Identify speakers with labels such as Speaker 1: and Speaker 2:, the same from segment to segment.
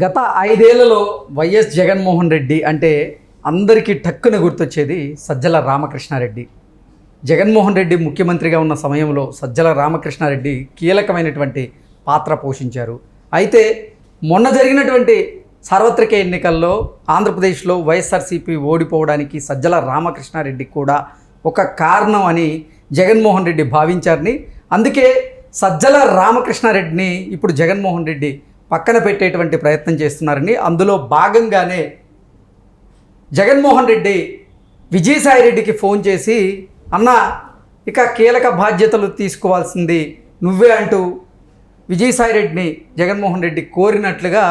Speaker 1: గత 5 ఏళ్లలో వైఎస్ జగన్మోహన్ రెడ్డి అంటే అందరికీ టక్కున గుర్తొచ్చేది సజ్జల రామకృష్ణారెడ్డి. జగన్మోహన్ రెడ్డి ముఖ్యమంత్రిగా ఉన్న సమయంలో సజ్జల రామకృష్ణారెడ్డి కీలకమైనటువంటి పాత్ర పోషించారు. అయితే మొన్న జరిగినటువంటి సార్వత్రిక ఎన్నికల్లో ఆంధ్రప్రదేశ్లో వైఎస్ఆర్సీపీ ఓడిపోవడానికి సజ్జల రామకృష్ణారెడ్డి కూడా ఒక కారణం అని జగన్మోహన్ రెడ్డి భావించారని, అందుకే సజ్జల రామకృష్ణారెడ్డిని ఇప్పుడు జగన్మోహన్ రెడ్డి పక్కన పెట్టేటువంటి ప్రయత్నం చేస్తున్నారని, అందులో భాగంగానే జగన్మోహన్ రెడ్డి విజయసాయిరెడ్డికి ఫోన్ చేసి, అన్న ఇక కీలక బాధ్యతలు తీసుకోవాల్సింది నువ్వే అంటూ విజయసాయిరెడ్డిని జగన్మోహన్ రెడ్డి కోరినట్లుగా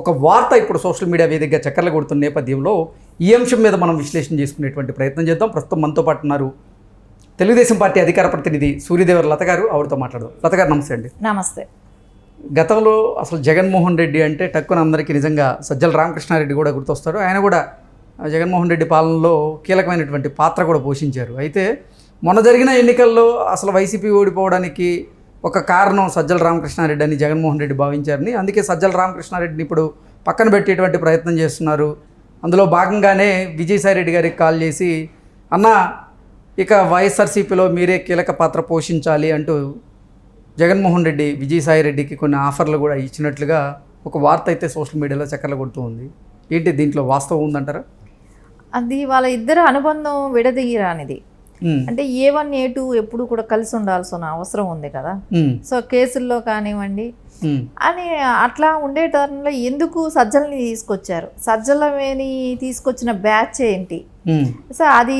Speaker 1: ఒక వార్త ఇప్పుడు సోషల్ మీడియా వేదికగా చక్కర్లు కొడుతున్న నేపథ్యంలో ఈ అంశం మీద మనం విశ్లేషణ చేసుకునేటువంటి ప్రయత్నం చేద్దాం. ప్రస్తుతం మనతో పాటు ఉన్నారు తెలుగుదేశం పార్టీ అధికార ప్రతినిధి సూర్యదేవర లత గారు. ఆవిడతో మాట్లాడదాం. లత గారు నమస్తే అండి.
Speaker 2: నమస్తే.
Speaker 1: గతంలో అసలు జగన్మోహన్ రెడ్డి అంటే టక్కున అందరికీ నిజంగా సజ్జల రామకృష్ణారెడ్డి కూడా గుర్తొస్తాడు. ఆయన కూడా జగన్మోహన్ రెడ్డి పాలనలో కీలకమైనటువంటి పాత్ర కూడా పోషించారు. అయితే మొన్న జరిగిన ఎన్నికల్లో అసలు వైసీపీ ఓడిపోవడానికి ఒక కారణం సజ్జల రామకృష్ణారెడ్డి అని జగన్మోహన్ రెడ్డి భావించారని, అందుకే సజ్జల రామకృష్ణారెడ్డిని ఇప్పుడు పక్కన పెట్టేటువంటి ప్రయత్నం చేస్తున్నారు. అందులో భాగంగానే విజయసాయిరెడ్డి గారికి కాల్ చేసి, అన్న ఇక వైఎస్ఆర్సీపీలో మీరే కీలక పాత్ర పోషించాలి అంటూ జగన్మోహన్ రెడ్డి విజయసాయిరెడ్డికి కొన్ని ఆఫర్లు కూడా ఇచ్చినట్లుగా ఒక వార్త అయితే సోషల్ మీడియాలో చక్కర్లు కొడుతూ ఉంది. ఏంటి దీంట్లో వాస్తవం ఉందంటారా?
Speaker 2: అది వాళ్ళ ఇద్దరు అనుబంధం విడదీయరానిది. అంటే A1 A2 ఎప్పుడు కూడా కలిసి ఉండాల్సిన అవసరం ఉంది కదా. సో కేసుల్లో కానివ్వండి అని అట్లా ఉండే టర్న్లో ఎందుకు సజ్జలని తీసుకొచ్చారు, సజ్జలమేని తీసుకొచ్చిన బ్యాచ్ ఏంటి, సో అది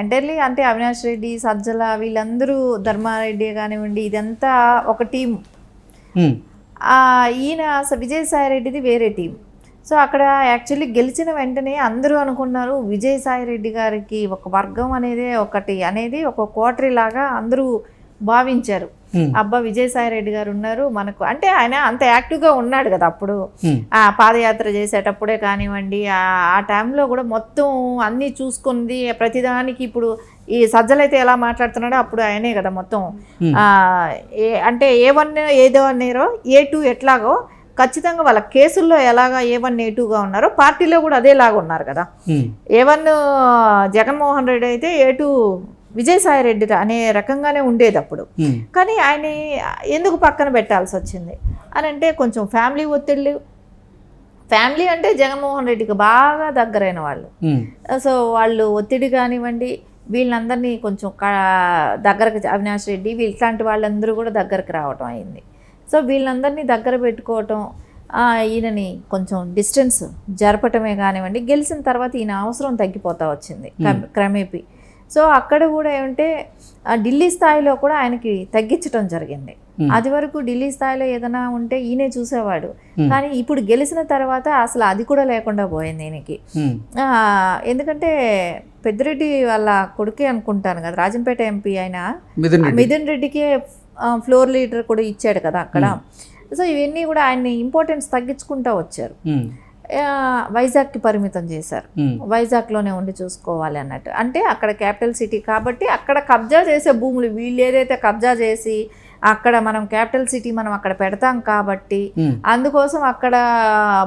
Speaker 2: ఎంటైర్లీ అంటే అవినాష్ రెడ్డి, సజ్జల వీళ్ళందరూ, ధర్మారెడ్డి కానివ్వండి, ఇదంతా ఒక టీం. ఈయన విజయసాయిరెడ్డిది వేరే టీం. సో అక్కడ యాక్చువల్లీ గెలిచిన వెంటనే అందరూ అనుకున్నారు విజయసాయిరెడ్డి గారికి ఒక వర్గం అనేది ఒకటి అనేది ఒక కోటరీ లాగా అందరూ భావించారు. అబ్బా విజయసాయిరెడ్డి గారు ఉన్నారు మనకు అంటే, ఆయన అంత యాక్టివ్గా ఉన్నాడు కదా అప్పుడు. పాదయాత్ర చేసేటప్పుడే కానివ్వండి, ఆ టైంలో కూడా మొత్తం అన్నీ చూసుకుంది ప్రతిదానికి. ఇప్పుడు ఈ సజ్జలైతే ఎలా మాట్లాడుతున్నాడో అప్పుడు ఆయనే కదా మొత్తం. అంటే A1 ఏదో అన్నారో A2 ఎట్లాగో ఖచ్చితంగా వాళ్ళ కేసుల్లో ఎలాగా A1 A2గా ఉన్నారో పార్టీలో కూడా అదేలాగా ఉన్నారు కదా. A1 జగన్మోహన్ రెడ్డి అయితే A2 విజయసాయిరెడ్డి అనే రకంగానే ఉండేది అప్పుడు. కానీ ఆయన ఎందుకు పక్కన పెట్టాల్సి వచ్చింది అని అంటే కొంచెం ఫ్యామిలీ ఒత్తిళ్ళు. ఫ్యామిలీ అంటే జగన్మోహన్ రెడ్డికి బాగా దగ్గరైన వాళ్ళు. సో వాళ్ళు ఒత్తిడి కానివ్వండి, వీళ్ళందరినీ కొంచెం దగ్గరకు, అవినాష్ రెడ్డి ఇట్లాంటి వాళ్ళందరూ కూడా దగ్గరకు రావటం అయింది. సో వీళ్ళందరినీ దగ్గర పెట్టుకోవటం, ఈయనని కొంచెం డిస్టెన్స్ జరపటమే కానివ్వండి, గెలిచిన తర్వాత ఈయన అవసరం తగ్గిపోతూ వచ్చింది క్రమేపీ. సో అక్కడ కూడా ఏమంటే ఢిల్లీ స్థాయిలో కూడా ఆయనకి తగ్గించడం జరిగింది. అది వరకు ఢిల్లీ స్థాయిలో ఏదైనా ఉంటే ఈయనే చూసేవాడు, కానీ ఇప్పుడు గెలిచిన తర్వాత అసలు అది కూడా లేకుండా పోయింది ఈయనకి. ఎందుకంటే పెద్దిరెడ్డి వాళ్ళ కొడుకే అనుకుంటాను కదా, రాజంపేట ఎంపీ అయిన మిథున్ రెడ్డికే ఫ్లోర్ లీడర్ కూడా ఇచ్చాడు కదా అక్కడ. సో ఇవన్నీ కూడా ఆయన్ని ఇంపార్టెన్స్ తగ్గించుకుంటూ వచ్చారు. వైజాగ్కి పరిమితం చేశారు, వైజాగ్లోనే ఉండి చూసుకోవాలి అన్నట్టు. అంటే అక్కడ క్యాపిటల్ సిటీ కాబట్టి అక్కడ కబ్జా చేసే భూములు వీళ్ళు ఏదైతే కబ్జా చేసి అక్కడ మనం క్యాపిటల్ సిటీ మనం అక్కడ పెడతాం కాబట్టి అందుకోసం అక్కడ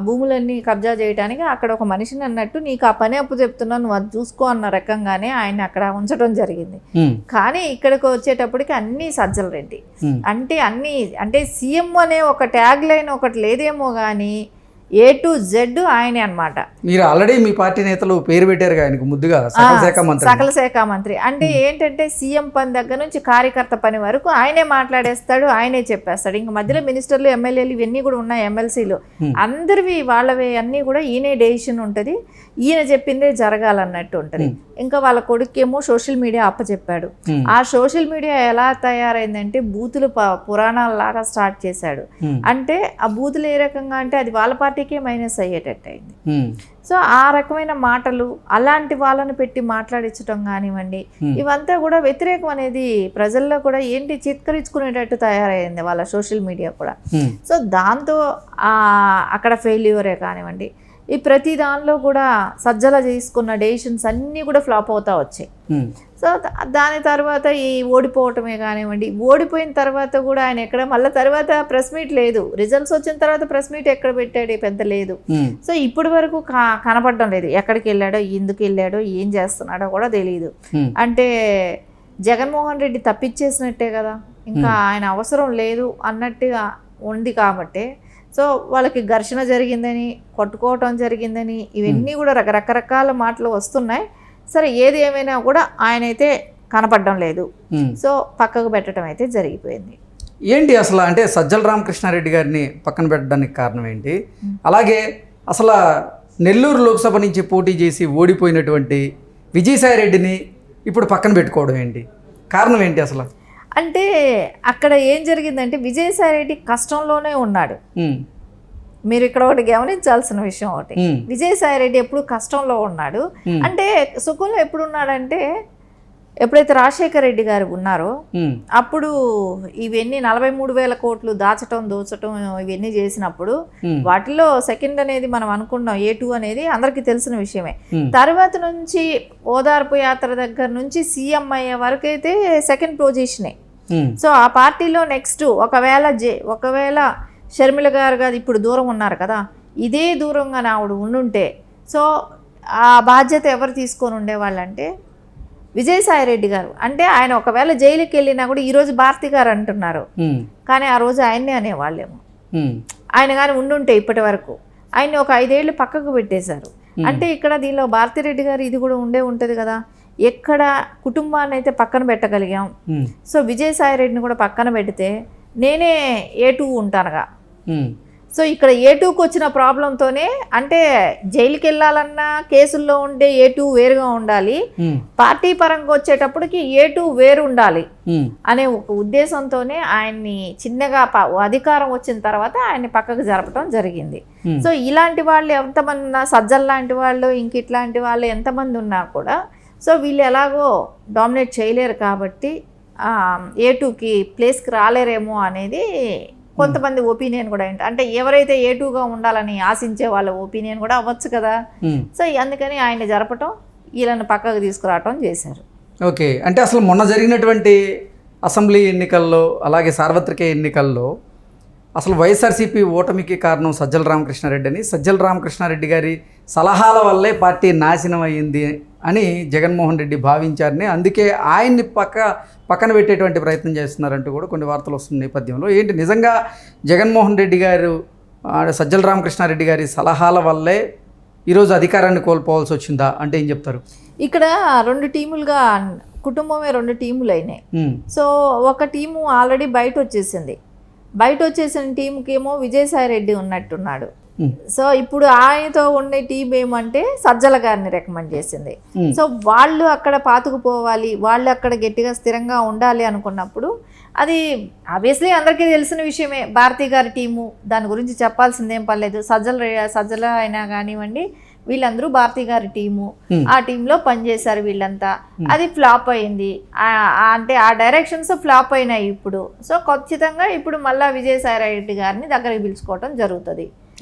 Speaker 2: భూములన్నీ కబ్జా చేయడానికి అక్కడ ఒక మనిషిని అన్నట్టు నీకు ఆ పని అప్పు చెప్తున్నాను నువ్వు అది చూసుకో అన్న రకంగానే ఆయన అక్కడ ఉంచడం జరిగింది. కానీ ఇక్కడికి వచ్చేటప్పటికి అన్నీ సజ్జల రెడ్డి అంటే అన్నీ అంటే సీఎం అనే ఒక ట్యాగ్ లైన్ ఒకటి లేదేమో కానీ A to Z ఆయనే అనమాట.
Speaker 1: మీరు ఆల్రెడీ మీ పార్టీ నేతలు పేరు పెట్టారు ఆయనకు ముద్దుగా
Speaker 2: సకల శాఖ మంత్రి. అంటే ఏంటంటే సీఎం పని దగ్గర నుంచి కార్యకర్త పని వరకు ఆయనే మాట్లాడేస్తాడు, ఆయనే చెప్పేస్తాడు. ఇంక మధ్యలో మినిస్టర్లు, ఎమ్మెల్యేలు ఇవన్నీ కూడా ఉన్నాయి, ఎమ్మెల్సీలు అందరివి వాళ్ళవి అన్నీ కూడా ఈయనే డెసిషన్ ఉంటుంది, ఈయన చెప్పిందే జరగాలన్నట్టు ఉంటుంది. ఇంకా వాళ్ళ కొడుకేమో సోషల్ మీడియా అప్పచెప్పాడు. ఆ సోషల్ మీడియా ఎలా తయారైందంటే బూతులు పురాణాలలాగా స్టార్ట్ చేశాడు. అంటే ఆ బూతులు ఏ రకంగా అంటే అది వాళ్ళ పార్టీకే మైనస్ అయ్యేటట్టు అయింది. సో ఆ రకమైన మాటలు అలాంటి వాళ్ళని పెట్టి మాట్లాడించడం కానివ్వండి, ఇవంతా కూడా వ్యతిరేకం అనేది ప్రజల్లో కూడా ఏంటి చిత్కరించుకునేటట్టు తయారైంది వాళ్ళ సోషల్ మీడియా కూడా. సో దాంతో అక్కడ ఫెయిల్యూరే కానివ్వండి, ఈ ప్రతి దానిలో కూడా సజ్జల చేసుకున్న డెసిషన్స్ అన్నీ కూడా ఫ్లాప్ అవుతా వచ్చాయి. సో సో దాని తర్వాత ఈ ఓడిపోవటమే కానివ్వండి, ఓడిపోయిన తర్వాత కూడా ఆయన ఎక్కడ మళ్ళీ తర్వాత ప్రెస్ మీట్ లేదు, రిజల్ట్స్ వచ్చిన తర్వాత ప్రెస్ మీట్ ఎక్కడ పెట్టాడు, పెద్ద లేదు. సో ఇప్పటి వరకు కనపడడం లేదు, ఎక్కడికి వెళ్ళాడో, ఎందుకు వెళ్ళాడో, ఏం చేస్తున్నాడో కూడా తెలియదు. అంటే జగన్మోహన్ రెడ్డి తప్పిచ్చేసినట్టే కదా, ఇంకా ఆయన అవసరం లేదు అన్నట్టుగా ఉంది. కాబట్టి సో వాళ్ళకి ఘర్షణ జరిగిందని, కొట్టుకోవటం జరిగిందని, ఇవన్నీ కూడా రకరకాల మాటలు వస్తున్నాయి. సరే ఏది ఏమైనా కూడా ఆయన అయితే కనపడడం లేదు. సో పక్కకు పెట్టడం అయితే జరిగిపోయింది.
Speaker 1: ఏంటి అసలు అంటే సజ్జల రామకృష్ణారెడ్డి గారిని పక్కన పెట్టడానికి కారణం ఏంటి? అలాగే అసలు నెల్లూరు లోక్సభ నుంచి పోటీ చేసి ఓడిపోయినటువంటి విజయసాయిరెడ్డిని ఇప్పుడు పక్కన పెట్టుకోవడం ఏంటి? కారణం ఏంటి అసలు?
Speaker 2: అంటే అక్కడ ఏం జరిగిందంటే విజయసాయిరెడ్డి కష్టంలోనే ఉన్నాడు. మీరు ఇక్కడ ఒకటి గమనించాల్సిన విషయం ఒకటి, విజయసాయిరెడ్డి ఎప్పుడు కష్టంలో ఉన్నాడు. అంటే సుఖంలో ఎప్పుడు ఉన్నాడంటే ఎప్పుడైతే రాజశేఖర రెడ్డి గారు ఉన్నారో అప్పుడు ఇవన్నీ 43,000 కోట్లు దోచటం ఇవన్నీ చేసినప్పుడు వాటిలో సెకండ్ అనేది మనం అనుకున్నాం A2 అనేది అందరికీ తెలిసిన విషయమే. తర్వాత నుంచి ఓదార్పు యాత్ర దగ్గర నుంచి సీఎం అయ్యే వరకు అయితే సెకండ్ పొజిషనే. సో ఆ పార్టీలో నెక్స్ట్ ఒకవేళ షర్మిల గారు కాదు ఇప్పుడు దూరం ఉన్నారు కదా, ఇదే దూరంగా ఆవిడ ఉండుంటే సో ఆ బాధ్యత ఎవరు తీసుకొని ఉండేవాళ్ళంటే విజయసాయిరెడ్డి గారు. అంటే ఆయన ఒకవేళ జైలుకి వెళ్ళినా కూడా ఈరోజు భారతి గారు అంటున్నారు, కానీ ఆ రోజు ఆయన్నే అనేవాళ్ళేమో. ఆయన కానీ ఉండుంటే ఇప్పటి వరకు ఆయన్ని ఒక 5 ఏళ్ళు పక్కకు పెట్టేశారు. అంటే ఇక్కడ దీనిలో భారతిరెడ్డి గారు ఇది కూడా ఉంటుంది కదా, ఎక్కడ కుటుంబాన్ని అయితే పక్కన పెట్టగలిగాం. సో విజయసాయిరెడ్డిని కూడా పక్కన పెడితే నేనే A2 ఉంటానుగా. సో ఇక్కడ A2కి వచ్చిన ప్రాబ్లంతోనే, అంటే జైలుకి వెళ్ళాలన్నా కేసుల్లో ఉండే A2 వేరుగా ఉండాలి, పార్టీ పరంగా వచ్చేటప్పటికి A2 వేరు ఉండాలి అనే ఒక ఉద్దేశంతోనే ఆయన్ని చిన్నగా అధికారం వచ్చిన తర్వాత ఆయన్ని పక్కకు జరపడం జరిగింది. సో ఇలాంటి వాళ్ళు ఎంతమంది ఉన్నా, సజ్జల్ లాంటి వాళ్ళు, ఇంక ఇట్లాంటి వాళ్ళు ఎంతమంది ఉన్నా కూడా సో వీళ్ళు ఎలాగో డామినేట్ చేయలేరు కాబట్టి A2కి ప్లేస్కి రాలేరేమో అనేది కొంతమంది ఒపీనియన్ కూడా ఏంటి, అంటే ఎవరైతే A2గా ఉండాలని ఆశించే వాళ్ళ ఒపీనియన్ కూడా అవ్వచ్చు కదా. సో అందుకని ఆయన జరపటం, వీళ్ళని పక్కకు తీసుకురావటం చేశారు.
Speaker 1: ఓకే, అంటే అసలు మొన్న జరిగినటువంటి అసెంబ్లీ ఎన్నికల్లో అలాగే సార్వత్రిక ఎన్నికల్లో అసలు వైఎస్ఆర్సీపీ ఓటమికి కారణం సజ్జల రామకృష్ణారెడ్డి అని, సజ్జల రామకృష్ణారెడ్డి గారి సలహాల వల్లే పార్టీ నాశనం అయ్యింది అని జగన్మోహన్ రెడ్డి భావించారని, అందుకే ఆయన్ని పక్కన పెట్టేటువంటి ప్రయత్నం చేస్తున్నారంటూ కూడా కొన్ని వార్తలు వస్తున్న నేపథ్యంలో ఏంటి నిజంగా జగన్మోహన్ రెడ్డి గారు సజ్జల రామకృష్ణారెడ్డి గారి సలహాల వల్లే ఈరోజు అధికారాన్ని కోల్పోవాల్సి వచ్చిందా అంటే ఏం చెప్తారు?
Speaker 2: ఇక్కడ 2 టీములుగా కుటుంబమే 2 టీములు అయినాయి. సో ఒక టీము ఆల్రెడీ బయట వచ్చేసిన టీంకి ఏమో విజయసాయిరెడ్డి ఉన్నట్టున్నాడు. సో ఇప్పుడు ఆయనతో ఉండే టీం ఏమంటే సజ్జల గారిని రికమెండ్ చేసింది. సో వాళ్ళు అక్కడ పాతుకుపోవాలి, వాళ్ళు అక్కడ గట్టిగా స్థిరంగా ఉండాలి అనుకున్నప్పుడు అది ఆబ్వియస్లీ అందరికీ తెలిసిన విషయమే. భారతి గారి టీము, దాని గురించి చెప్పాల్సిందేం పర్లేదు. సజ్జల అయినా కానివ్వండి, వీళ్ళందరూ భారతి గారి టీము, ఆ టీంలో పనిచేశారు వీళ్ళంతా. అది ఫ్లాప్ అయింది, అంటే ఆ డైరెక్షన్స్ ఫ్లాప్ అయినాయి ఇప్పుడు. సో ఖచ్చితంగా ఇప్పుడు మళ్ళీ విజయసాయిరెడ్డి గారిని దగ్గరికి పిలుచుకోవటం జరుగుతుంది.